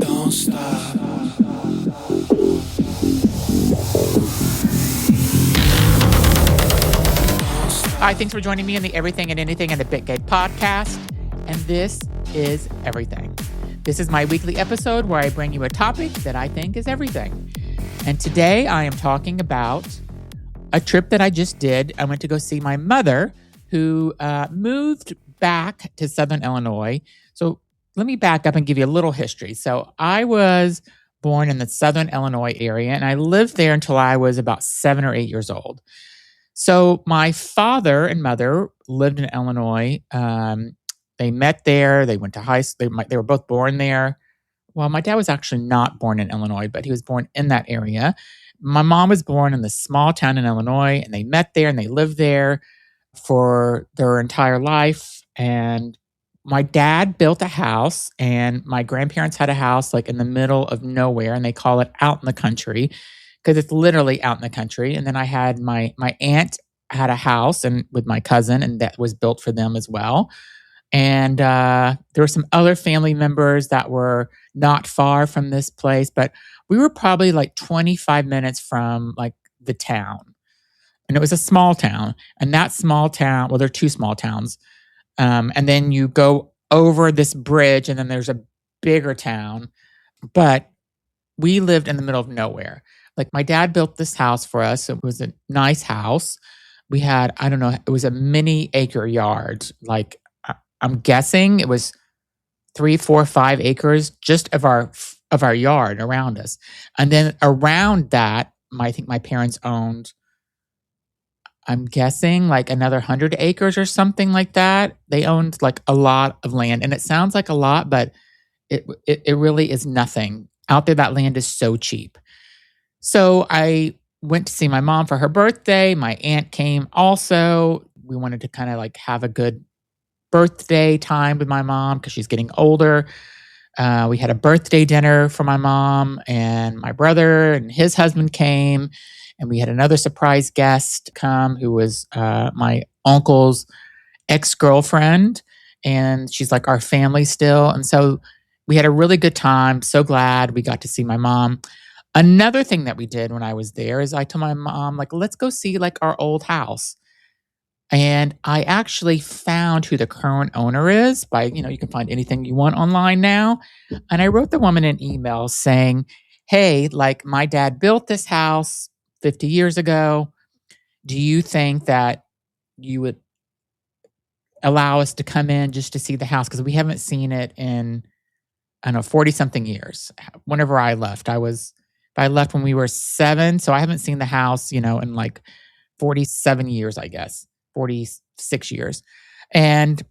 Don't stop. Hi, thanks for joining me in the Everything and Anything and the Big Gay podcast. And this is Everything. This is my weekly episode where I bring you a topic that I think is everything. And today I am talking about a trip that I just did. I went to go see my mother who moved back to Southern Illinois. So let me back up and give you a little history. So I was born in the Southern Illinois area and I lived there until I was about 7 or 8 years old. So my father and mother lived in Illinois. They met there. They went to high school. They were both born there. Well, my dad was actually not born in Illinois, but he was born in that area. My mom was born in this small town in Illinois, and they met there and they lived there for their entire life. And my dad built a house, and my grandparents had a house like in the middle of nowhere, and they call it out in the country because it's literally out in the country. And then I had my aunt had a house and with my cousin, and that was built for them as well. And there were some other family members that were not far from this place, but we were probably like 25 minutes from like the town. And it was a small town. And that small town, well, there are two small towns. And then you go over this bridge and then there's a bigger town. But we lived in the middle of nowhere. Like my dad built this house for us. It was a nice house. We had, I don't know, it was a mini acre yard. Like I'm guessing it was 3, 4, 5 acres just of our yard around us. And then around that, I think my parents owned, I'm guessing like another 100 acres or something like that. They owned like a lot of land. And it sounds like a lot, but it really is nothing. Out there, that land is so cheap. So I went to see my mom for her birthday. My aunt came also. We wanted to kind of like have a good birthday time with my mom because she's getting older. We had a birthday dinner for my mom, and my brother and his husband came. And we had another surprise guest come who was my uncle's ex-girlfriend. And she's like our family still. And so we had a really good time. So glad we got to see my mom. Another thing that we did when I was there is I told my mom, like, let's go see like our old house. And I actually found who the current owner is by, you can find anything you want online now. And I wrote the woman an email saying, hey, like my dad built this house 50 years ago. Do you think that you would allow us to come in just to see the house? Because we haven't seen it in, I don't know, 40 something years. Whenever I left, I left when we were 7. So I haven't seen the house, in like 47 years, I guess, 46 years. And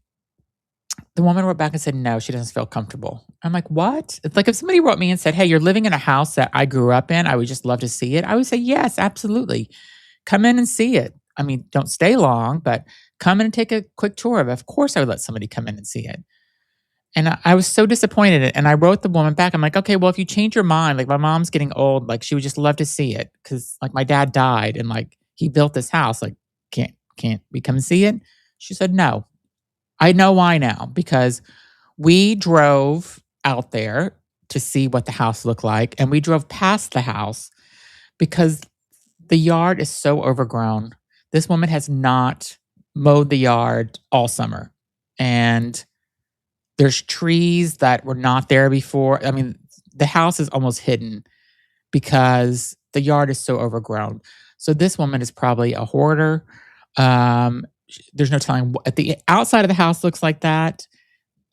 the woman wrote back and said, no, she doesn't feel comfortable. I'm like, what? It's like if somebody wrote me and said, hey, you're living in a house that I grew up in, I would just love to see it. I would say, yes, absolutely. Come in and see it. I mean, don't stay long, but come in and take a quick tour of it. Of course, I would let somebody come in and see it. And I was so disappointed. And I wrote the woman back. I'm like, okay, well, if you change your mind, like my mom's getting old, like she would just love to see it. Cause like my dad died and like he built this house. Like, can't we come and see it? She said, no. I know why now, because we drove out there to see what the house looked like. And we drove past the house because the yard is so overgrown. This woman has not mowed the yard all summer. And there's trees that were not there before. I mean, the house is almost hidden because the yard is so overgrown. So this woman is probably a hoarder. There's no telling what the outside of the house looks like that.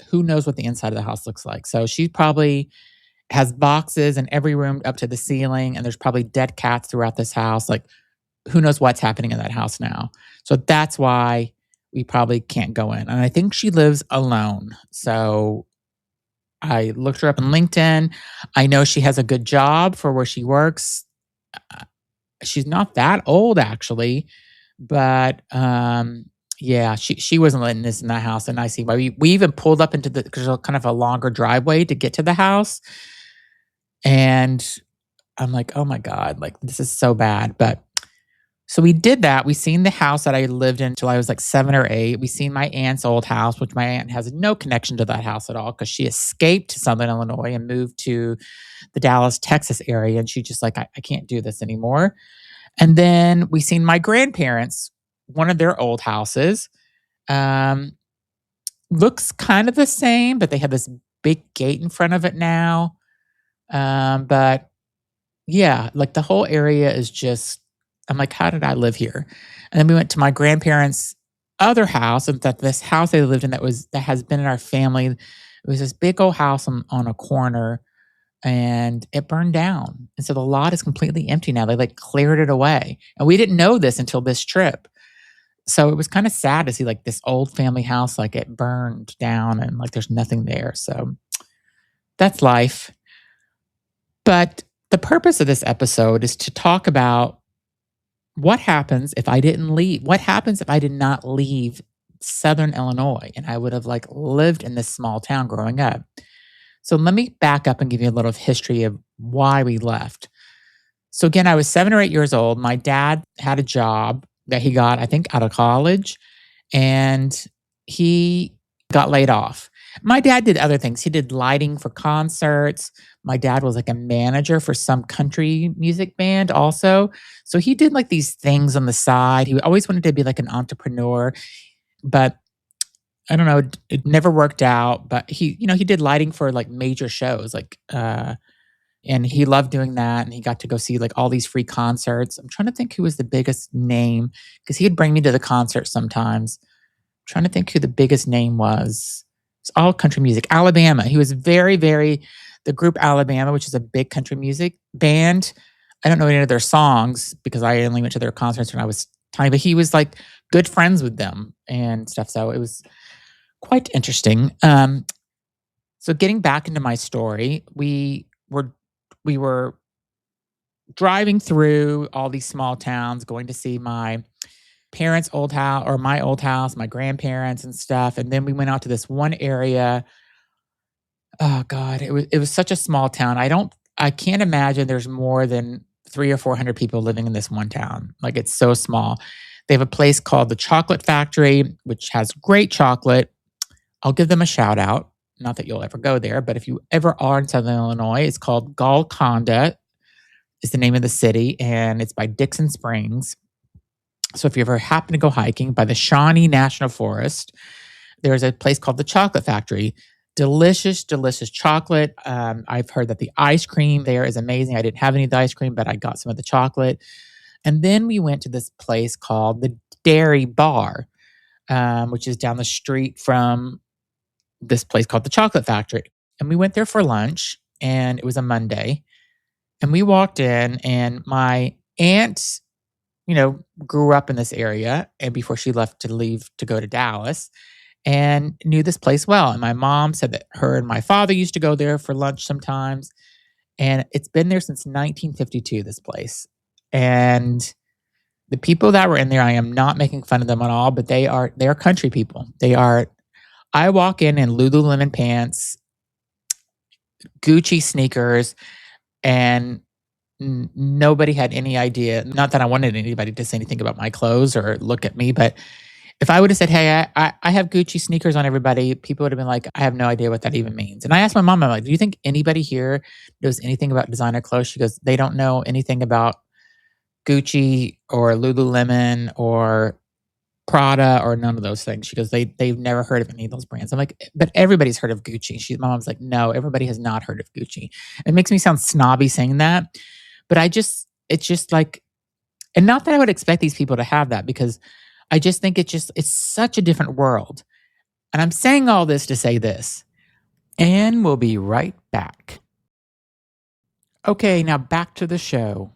Who knows what the inside of the house looks like? So she probably has boxes in every room up to the ceiling, and there's probably dead cats throughout this house. Like, who knows what's happening in that house now? So that's why we probably can't go in. And I think she lives alone. So I looked her up on LinkedIn. I know she has a good job for where she works. She's not that old, actually. But yeah, she wasn't letting us in that house. And I see why we even pulled up into because there's kind of a longer driveway to get to the house. And I'm like, oh my God, like this is so bad. But So we did that. We seen the house that I lived in until I was like 7 or 8. We seen my aunt's old house, which my aunt has no connection to that house at all because she escaped to Southern Illinois and moved to the Dallas, Texas area. And she just like, I can't do this anymore. And then we seen my grandparents, one of their old houses. Um, Looks kind of the same, but they have this big gate in front of it now. But yeah, like the whole area is just, I'm like, how did I live here? And then we went to my grandparents' other house, and that this house they lived in that has been in our family. It was this big old house on a corner, and it burned down. And so the lot is completely empty now. They like cleared it away. And we didn't know this until this trip. So it was kind of sad to see like this old family house, like it burned down and like there's nothing there. So that's life. But the purpose of this episode is to talk about what happens if I didn't leave. What happens if I did not leave Southern Illinois and I would have like lived in this small town growing up? So let me back up and give you a little history of why we left. So again, I was 7 or 8 years old. My dad had a job that he got, I think, out of college, and he got laid off. My dad did other things. He did lighting for concerts. My dad was like a manager for some country music band also. So he did like these things on the side. He always wanted to be like an entrepreneur, but I don't know, it never worked out. But he did lighting for like major shows, and he loved doing that. And he got to go see like all these free concerts. I'm trying to think who was the biggest name because he would bring me to the concert sometimes. I'm trying to think who the biggest name was. It's all country music. Alabama. He was the group Alabama, which is a big country music band. I don't know any of their songs because I only went to their concerts when I was tiny, but he was like good friends with them and stuff. So it was quite interesting. So getting back into my story, we were driving through all these small towns, going to see my parents' old house or my old house, my grandparents and stuff. And then we went out to this one area. Oh God, it was such a small town. I can't imagine there's more than 300 or 400 people living in this one town. Like it's so small. They have a place called the Chocolate Factory, which has great chocolate. I'll give them a shout out. Not that you'll ever go there, but if you ever are in Southern Illinois, it's called Golconda is the name of the city, and it's by Dixon Springs. So if you ever happen to go hiking by the Shawnee National Forest, there's a place called the Chocolate Factory. Delicious, delicious chocolate. I've heard that the ice cream there is amazing. I didn't have any of the ice cream, but I got some of the chocolate. And then we went to this place called the Dairy Bar, which is down the street from this place called the Chocolate Factory. And we went there for lunch, and it was a Monday. And we walked in, and my aunt, grew up in this area and before she left to leave to go to Dallas and knew this place well. And my mom said that her and my father used to go there for lunch sometimes. And it's been there since 1952, this place. And the people that were in there, I am not making fun of them at all, but they are country people. I walk in Lululemon pants, Gucci sneakers, and nobody had any idea. Not that I wanted anybody to say anything about my clothes or look at me, but if I would have said, hey, I have Gucci sneakers on, everybody, people would have been like, I have no idea what that even means. And I asked my mom, I'm like, do you think anybody here knows anything about designer clothes? She goes, they don't know anything about Gucci or Lululemon or Prada or none of those things. She goes, they've never heard of any of those brands. I'm like, but everybody's heard of Gucci. My mom's like, no, everybody has not heard of Gucci. It makes me sound snobby saying that, but it's just like, and not that I would expect these people to have that because I just think it's such a different world. And I'm saying all this to say this, and we'll be right back. Okay, now back to the show.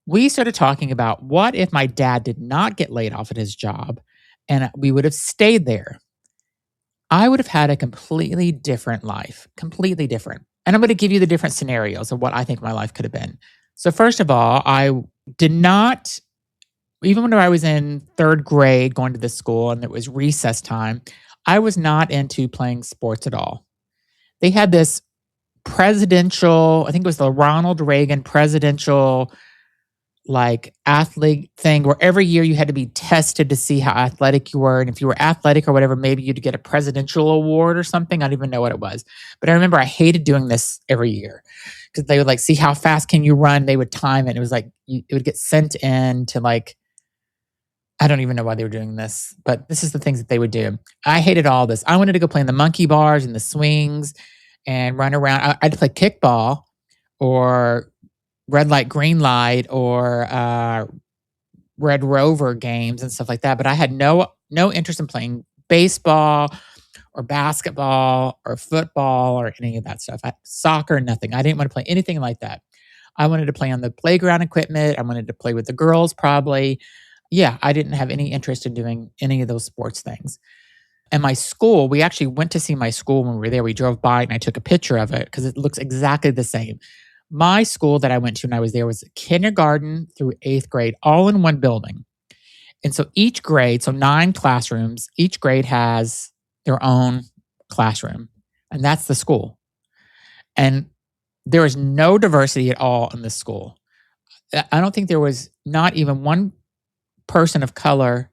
We started talking about what if my dad did not get laid off at his job and we would have stayed there. I would have had a completely different life, completely different. And I'm going to give you the different scenarios of what I think my life could have been. So first of all, I did not, even when I was in third grade going to this school and it was recess time, I was not into playing sports at all. They had this presidential, I think it was the Ronald Reagan presidential like athlete thing where every year you had to be tested to see how athletic you were. And if you were athletic or whatever, maybe you'd get a presidential award or something. I don't even know what it was. But I remember I hated doing this every year because they would like see how fast can you run. They would time it. It was like it would get sent in to like I don't even know why they were doing this, but this is the things that they would do. I hated all this. I wanted to go play in the monkey bars and the swings and run around. I had to play kickball or red light, green light, or Red Rover games and stuff like that. But I had no interest in playing baseball or basketball or football or any of that stuff. Soccer, nothing. I didn't want to play anything like that. I wanted to play on the playground equipment. I wanted to play with the girls, probably. Yeah, I didn't have any interest in doing any of those sports things. And my school, we actually went to see my school when we were there. We drove by and I took a picture of it because it looks exactly the same. My school that I went to when I was there was kindergarten through eighth grade, all in one building. And so each grade, so 9 classrooms, each grade has their own classroom. And that's the school. And there is no diversity at all in this school. I don't think there was not even one person of color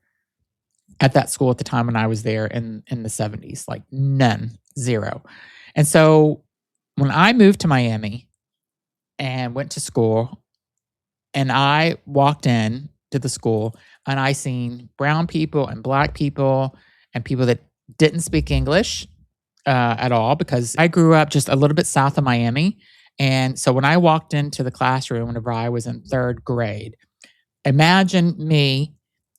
at that school at the time when I was there in the 70s, like none, zero. And so when I moved to Miami and went to school and I walked in to the school and I seen brown people and black people and people that didn't speak English at all because I grew up just a little bit south of Miami. And so when I walked into the classroom whenever I was in 3rd grade, imagine me,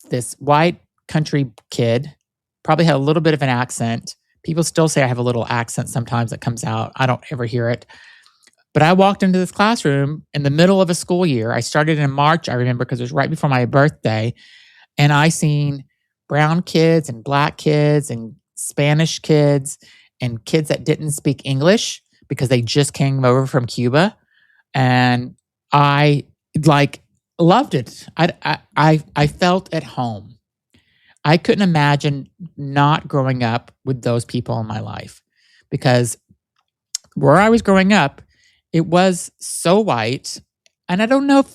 this white country kid, probably had a little bit of an accent. People still say I have a little accent sometimes that comes out. I don't ever hear it. But I walked into this classroom in the middle of a school year. I started in March, I remember, because it was right before my birthday. And I seen brown kids and black kids and Spanish kids and kids that didn't speak English because they just came over from Cuba. And I like loved it. I felt at home. I couldn't imagine not growing up with those people in my life because where I was growing up, it was so white. And I don't know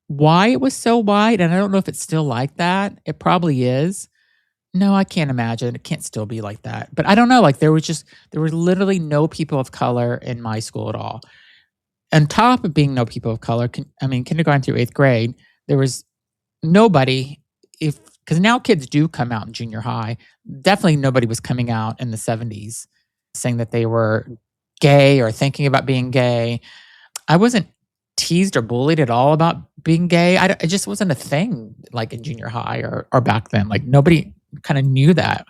why it was so white. And I don't know if it's still like that. It probably is. No, I can't imagine. It can't still be like that. But I don't know. Like there was literally no people of color in my school at all. On top of being no people of color, kindergarten through 8th grade, there was nobody, because now kids do come out in junior high. Definitely nobody was coming out in the 70s saying that they were gay or thinking about being gay. I wasn't teased or bullied at all about being gay. It just wasn't a thing like in junior high or back then. Like nobody kind of knew that.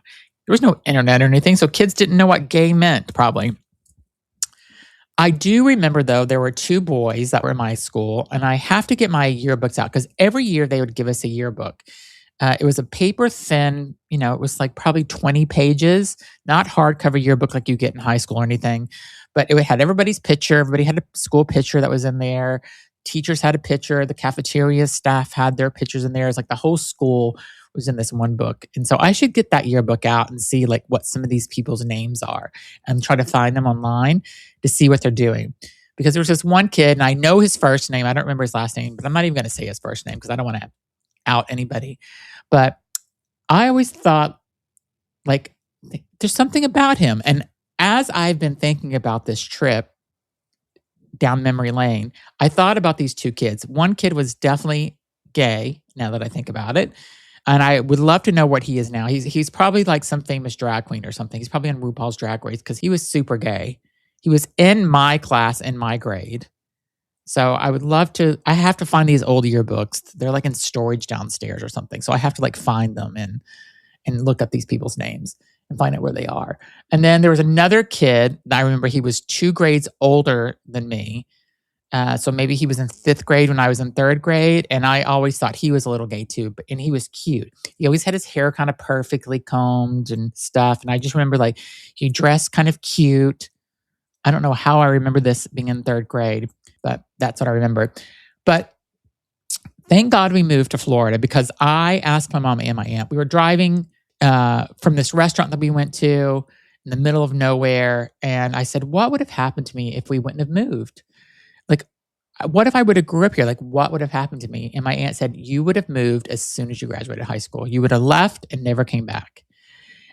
There was no internet or anything, so kids didn't know what gay meant probably. I do remember, though, there were 2 boys that were in my school, and I have to get my yearbooks out because every year they would give us a yearbook. It was a paper thin, it was like probably 20 pages, not hardcover yearbook like you get in high school or anything, but it had everybody's picture. Everybody had a school picture that was in there. Teachers had a picture. The cafeteria staff had their pictures in there. It's like the whole school was in this one book. And so I should get that yearbook out and see like what some of these people's names are and try to find them online to see what they're doing. Because there was this one kid, and I know his first name. I don't remember his last name, but I'm not even going to say his first name because I don't want to out anybody. But I always thought, like, there's something about him. And as I've been thinking about this trip down memory lane, I thought about these 2 kids. One kid was definitely gay, now that I think about it. And I would love to know what he is now. He's probably like some famous drag queen or something. He's probably on RuPaul's Drag Race because he was super gay. He was in my class, in my grade. So I would love to, I have to find these old yearbooks. They're like in storage downstairs or something. So I have to like find them and look up these people's names and find out where they are. And then there was another kid, I remember he was 2 grades older than me. So maybe he was in 5th grade when I was in 3rd grade. And I always thought he was a little gay too, and he was cute. He always had his hair kind of perfectly combed and stuff. And I just remember like he dressed kind of cute. I don't know how I remember this being in 3rd grade, but that's what I remember. But thank God we moved to Florida because I asked my mom and my aunt. We were driving from this restaurant that we went to in the middle of nowhere. And I said, what would have happened to me if we wouldn't have moved? Like, What if I would have grew up here? Like, what would have happened to me? And my aunt said, you would have moved as soon as you graduated high school. You would have left and never came back.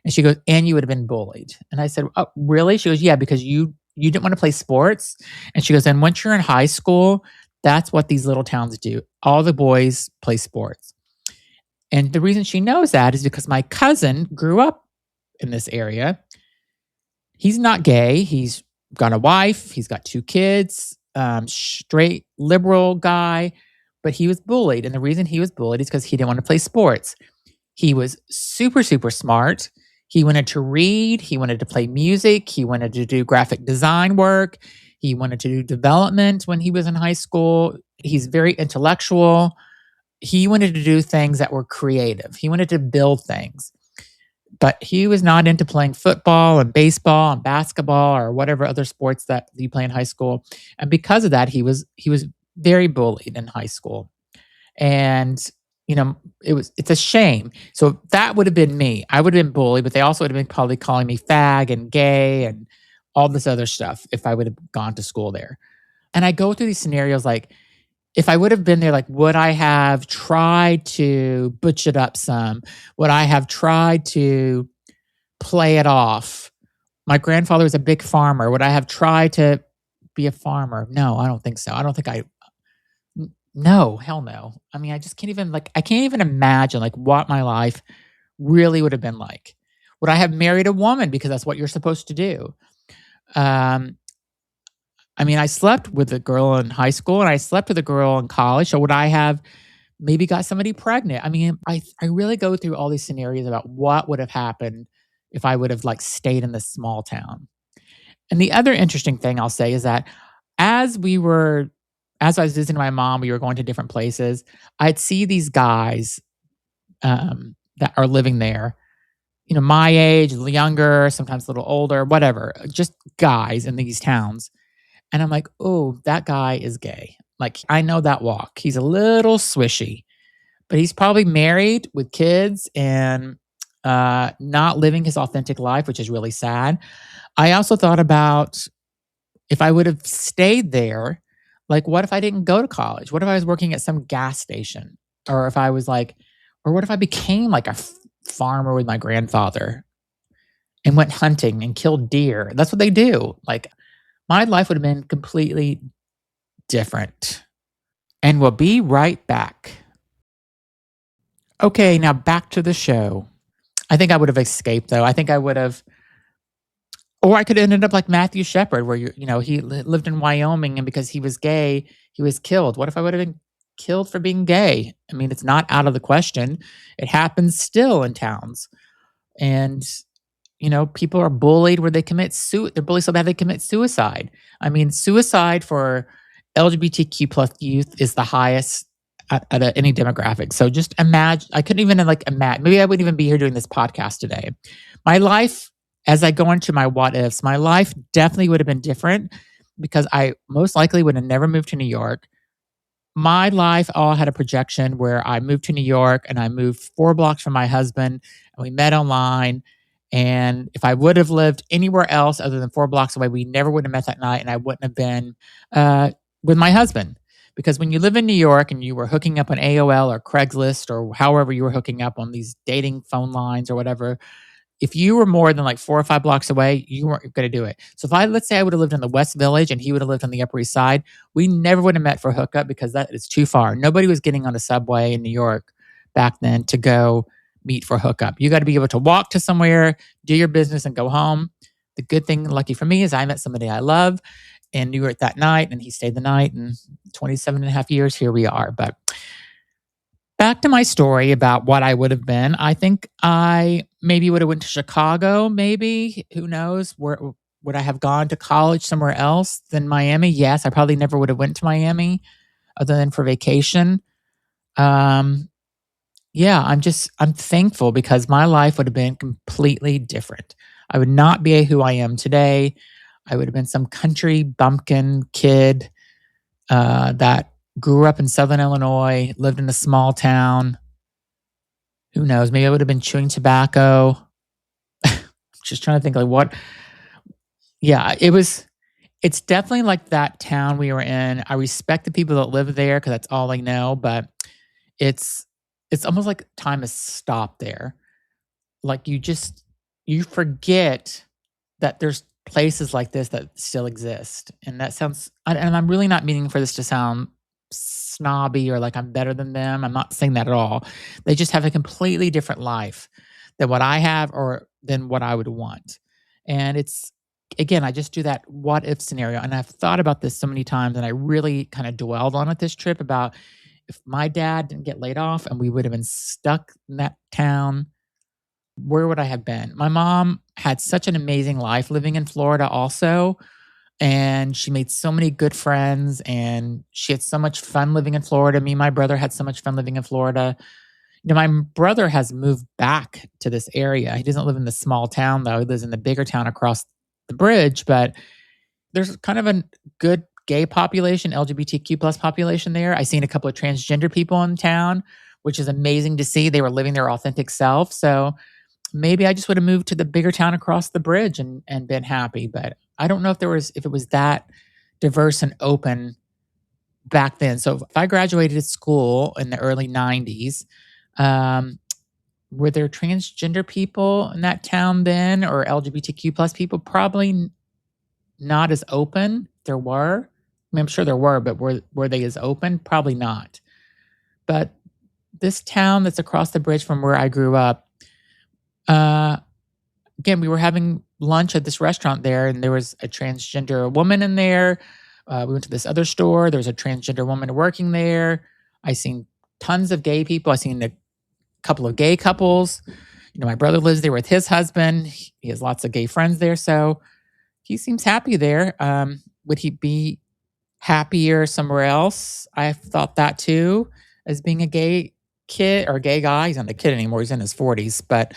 And she goes, and you would have been bullied. And I said, oh, really? She goes, yeah, because you didn't want to play sports. And she goes, and once you're in high school, that's what these little towns do. All the boys play sports. And the reason she knows that is because my cousin grew up in this area. He's not gay. He's got a wife. He's got 2 kids, straight liberal guy, but he was bullied. And the reason he was bullied is because he didn't want to play sports. He was super, super smart. He wanted to read. He wanted to play music. He wanted to do graphic design work. He wanted to do development when he was in high school. He's very intellectual. He wanted to do things that were creative. He wanted to build things. But he was not into playing football and baseball and basketball or whatever other sports that you play in high school. And because of that, he was very bullied in high school. And it's a shame. So that would have been me. I would have been bullied, but they also would have been probably calling me fag and gay and all this other stuff if I would have gone to school there. And I go through these scenarios like, if I would have been there, like, would I have tried to butch it up some? Would I have tried to play it off? My grandfather was a big farmer. Would I have tried to be a farmer? No, I don't think so. No, hell no. I mean, I just can't even I can't even imagine what my life really would have been like. Would I have married a woman because that's what you're supposed to do? I mean, I slept with a girl in high school and I slept with a girl in college. So would I have maybe got somebody pregnant? I mean, I really go through all these scenarios about what would have happened if I would have stayed in this small town. And the other interesting thing I'll say is that as I was visiting my mom, we were going to different places. I'd see these guys that are living there, my age, a little younger, sometimes a little older, whatever, just guys in these towns. And I'm like, oh, that guy is gay. I know that walk. He's a little swishy, but he's probably married with kids and not living his authentic life, which is really sad. I also thought about if I would have stayed there, what if I didn't go to college? What if I was working at some gas station? Or if I was or what if I became a farmer with my grandfather and went hunting and killed deer? That's what they do. My life would have been completely different. And we'll be right back. Okay, now back to the show. I think I would have escaped, though. I think I would have, or I could have ended up like Matthew Shepard, where he lived in Wyoming, and because he was gay, he was killed. What if I would have been killed for being gay? I mean, it's not out of the question. It happens still in towns, and people are bullied where they commit they're bullied so bad they commit suicide. I mean, suicide for LGBTQ plus youth is the highest at any demographic. So just imagine, I couldn't even imagine, maybe I wouldn't even be here doing this podcast today. My life, as I go into my what ifs, my life definitely would have been different because I most likely would have never moved to New York. My life all had a projection where I moved to New York and I moved 4 blocks from my husband and we met online. And if I would have lived anywhere else other than 4 blocks away, we never would have met that night and I wouldn't have been with my husband. Because when you live in New York and you were hooking up on AOL or Craigslist or however you were hooking up on these dating phone lines or whatever, if you were more than 4 or 5 blocks away, you weren't going to do it. So let's say I would have lived in the West Village and he would have lived on the Upper East Side, we never would have met for a hookup because that is too far. Nobody was getting on a subway in New York back then to go meet for a hookup. You got to be able to walk to somewhere, do your business, and go home. The good thing, lucky for me, is I met somebody I love in New York that night, and he stayed the night. And 27 and a half years, here we are. But back to my story about what I would have been. I think I maybe would have went to Chicago, maybe. Who knows? Where would I have gone to college somewhere else than Miami? Yes, I probably never would have went to Miami other than for vacation. Yeah, I'm thankful because my life would have been completely different. I would not be who I am today. I would have been some country bumpkin kid that grew up in Southern Illinois, lived in a small town. Who knows? Maybe I would have been chewing tobacco. Just trying to think what. Yeah, it was It's definitely like that town we were in. I respect the people that live there because that's all I know, but it's it's almost like time has stopped there. Like, you forget that there's places like this that still exist, and that sounds and I'm really not meaning for this to sound snobby or like I'm better than them. I'm not saying that at all. They just have a completely different life than what I have or than what I would want. And it's again, I just do that what if scenario. And I've thought about this so many times and I really kind of dwelled on it this trip about if my dad didn't get laid off and we would have been stuck in that town, where would I have been? My mom had such an amazing life living in Florida also, and she made so many good friends and she had so much fun living in Florida. Me and my brother had so much fun living in Florida. My brother has moved back to this area. He doesn't live in the small town though. He lives in the bigger town across the bridge, but there's kind of a good gay population, LGBTQ plus population there. I seen a couple of transgender people in town, which is amazing to see. They were living their authentic self. So maybe I just would have moved to the bigger town across the bridge and been happy. But I don't know if it was that diverse and open back then. So if I graduated school in the early 90s, um, were there transgender people in that town then or LGBTQ plus people? Probably not as open. There were. I mean, I'm sure there were, but were they as open? Probably not. But this town that's across the bridge from where I grew up, uh, again, we were having lunch at this restaurant there, and there was a transgender woman in there. We went to this other store. There was a transgender woman working there. I seen tons of gay people. I seen a couple of gay couples. My brother lives there with his husband. He has lots of gay friends there, so he seems happy there. Would he be happier somewhere else? I've thought that too, as being a gay kid or a gay guy. He's not a kid anymore. He's in his 40s, but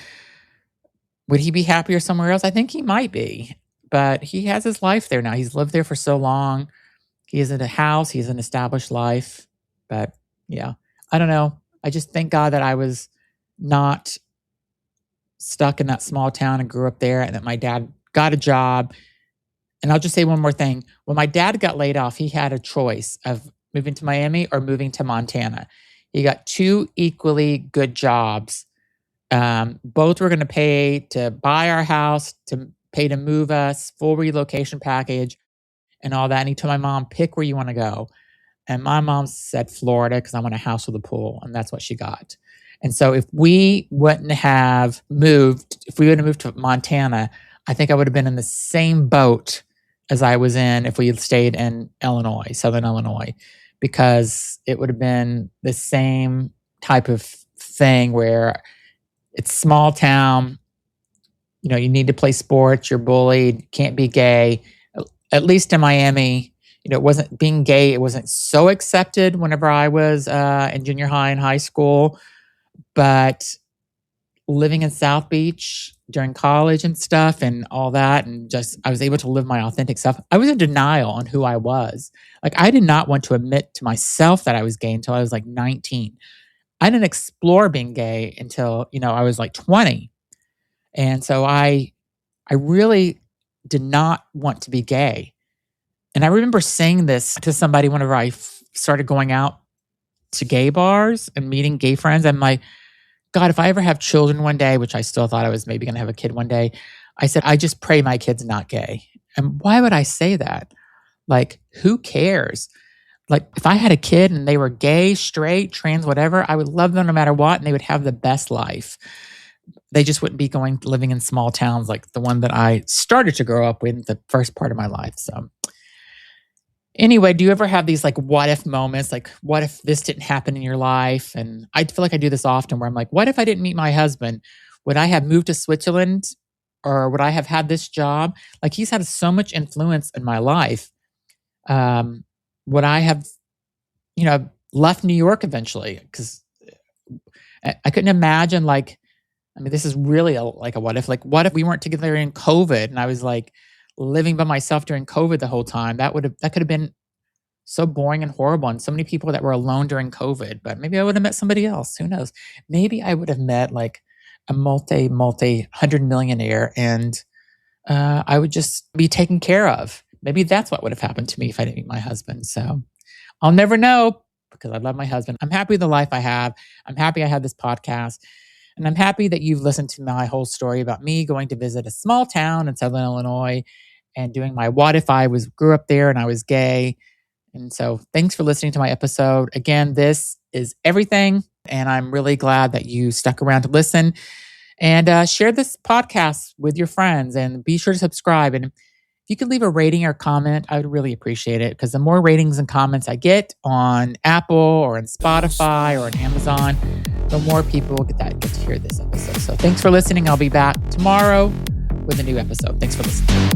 would he be happier somewhere else? I think he might be, but he has his life there now. He's lived there for so long. He is in a house. He has an established life. But yeah, I don't know. I just thank God that I was not stuck in that small town and grew up there and that my dad got a job. And I'll just say one more thing. When my dad got laid off, he had a choice of moving to Miami or moving to Montana. He got two equally good jobs. Both were going to pay to buy our house, to pay to move us, full relocation package, and all that. And he told my mom, pick where you want to go. And my mom said Florida because I want a house with a pool, and that's what she got. And so if we wouldn't have moved, if we would have moved to Montana, I think I would have been in the same boat as I was in if we had stayed in Illinois, Southern Illinois, because it would have been the same type of thing where it's small town. You need to play sports. You're bullied. Can't be gay. At least in Miami, it wasn't being gay. It wasn't so accepted whenever I was in junior high and high school. But living in South Beach during college and stuff and all that, and just I was able to live my authentic self. I was in denial on who I was. Like I did not want to admit to myself that I was gay until I was like 19. I didn't explore being gay until, I was like 20. And so I really did not want to be gay. And I remember saying this to somebody whenever I started going out to gay bars and meeting gay friends. I'm like, God, if I ever have children one day, which I still thought I was maybe going to have a kid one day, I said, I just pray my kid's not gay. And why would I say that? Like, who cares? Like, if I had a kid and they were gay, straight, trans, whatever, I would love them no matter what, and they would have the best life. They just wouldn't be living in small towns like the one that I started to grow up with the first part of my life. So anyway, do you ever have these like what if moments? Like, what if this didn't happen in your life? And I feel like I do this often where I'm like, what if I didn't meet my husband? Would I have moved to Switzerland or would I have had this job? Like, he's had so much influence in my life. Would I have, left New York eventually? Because I couldn't imagine this is really like a what if. Like, what if we weren't together in COVID and I was like living by myself during COVID the whole time? That could have been so boring and horrible. And so many people that were alone during COVID. But maybe I would have met somebody else. Who knows? Maybe I would have met like a multi 100 millionaire, and I would just be taken care of maybe that's what would have happened to me if I didn't meet my husband. So I'll never know because I love my husband. I'm happy with the life I have. I'm happy I have this podcast. And I'm happy that you've listened to my whole story about me going to visit a small town in Southern Illinois and doing my what if I grew up there and I was gay. And so thanks for listening to my episode. Again, this is everything. And I'm really glad that you stuck around to listen and share this podcast with your friends and be sure to subscribe. And if you could leave a rating or comment, I would really appreciate it because the more ratings and comments I get on Apple or on Spotify or on Amazon, the more people get to hear this episode. So thanks for listening. I'll be back tomorrow with a new episode. Thanks for listening.